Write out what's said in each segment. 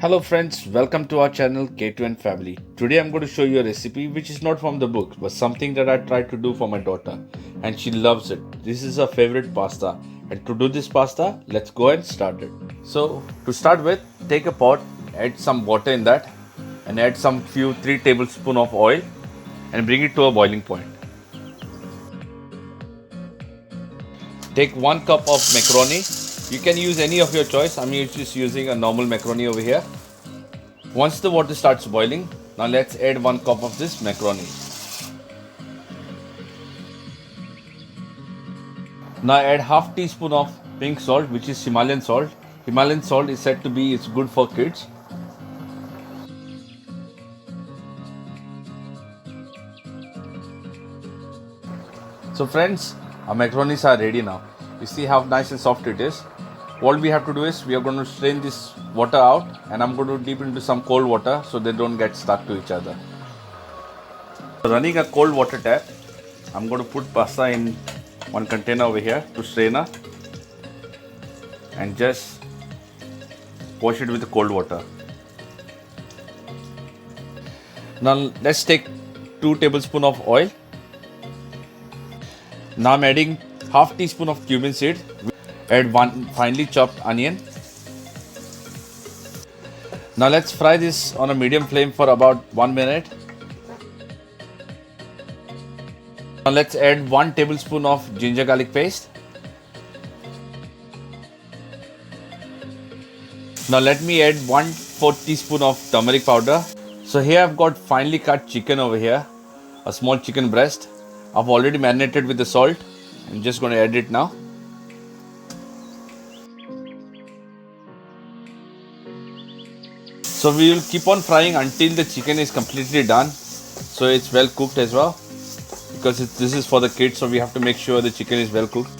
Hello friends, welcome to our channel K2N Family. Today I'm going to show you a recipe which is not from the book but something that I tried to do for my daughter and she loves it. This is her favorite pasta, and to do this pasta, let's go and start it. So to start with, take a pot, add some water in that and add some 3 tablespoons of oil and bring it to a boiling point. Take 1 cup of macaroni. You can use any of your choice. I'm just using a normal macaroni over here. Once the water starts boiling, now let's add 1 cup of this macaroni. Now add half teaspoon of pink salt, which is Himalayan salt. Himalayan salt is said to be it's good for kids. So friends, our macaronis are ready now. You see how nice and soft it is. What we have to do is we are going to strain this water out and I'm going to dip into some cold water so they don't get stuck to each other. So running a cold water tap, I'm going to put pasta in one container over here to strainer and just wash it with the cold water. Now let's take 2 tablespoons of oil. Now I'm adding half teaspoon of cumin seed. Add 1 finely chopped onion. Now let's fry this on a medium flame for about 1 minute. Now let's add 1 tablespoon of ginger garlic paste. Now let me add 1/4 teaspoon of turmeric powder. So here I've got finely cut chicken over here, a small chicken breast. I've already marinated with the salt. I'm just going to add it now. So we will keep on frying until the chicken is completely done. So it's well cooked as well. Because this is for the kids, so we have to make sure the chicken is well cooked.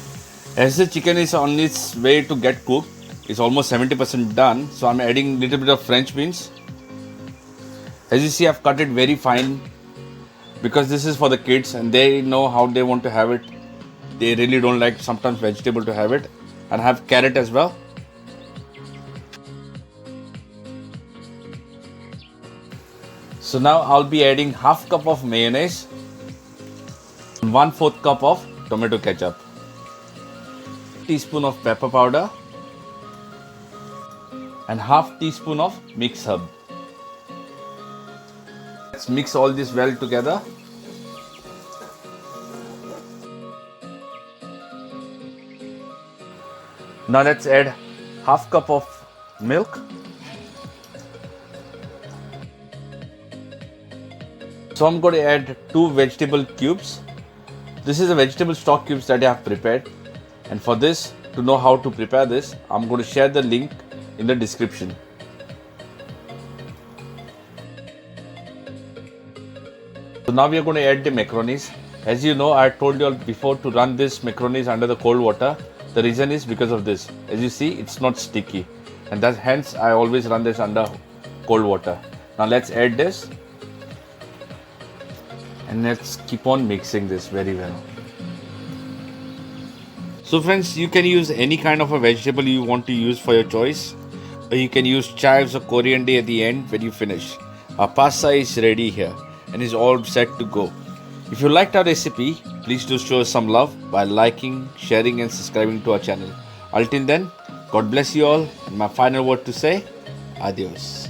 As the chicken is on its way to get cooked, it's almost 70% done. So I'm adding a little bit of French beans. As you see, I've cut it very fine because this is for the kids and they know how they want to have it. They really don't like sometimes vegetable to have it. And I have carrot as well. So now I'll be adding half cup of mayonnaise, 1/4 cup of tomato ketchup, teaspoon of pepper powder and half teaspoon of mixed herb. Let's mix all this well together. Now let's add half cup of milk. So I'm going to add 2 vegetable cubes. This is a vegetable stock cubes that I have prepared. And for this, to know how to prepare this, I'm going to share the link in the description. So now we are going to add the macaronis. As you know, I told you all before to run this macaronis under the cold water. The reason is because of this. As you see, it's not sticky. And that's hence I always run this under cold water. Now let's add this. And let's keep on mixing this very well. So friends, you can use any kind of a vegetable you want to use for your choice. Or you can use chives or coriander at the end when you finish. Our pasta is ready here and is all set to go. If you liked our recipe, please do show us some love by liking, sharing and subscribing to our channel. Until then, God bless you all, and my final word to say, adios.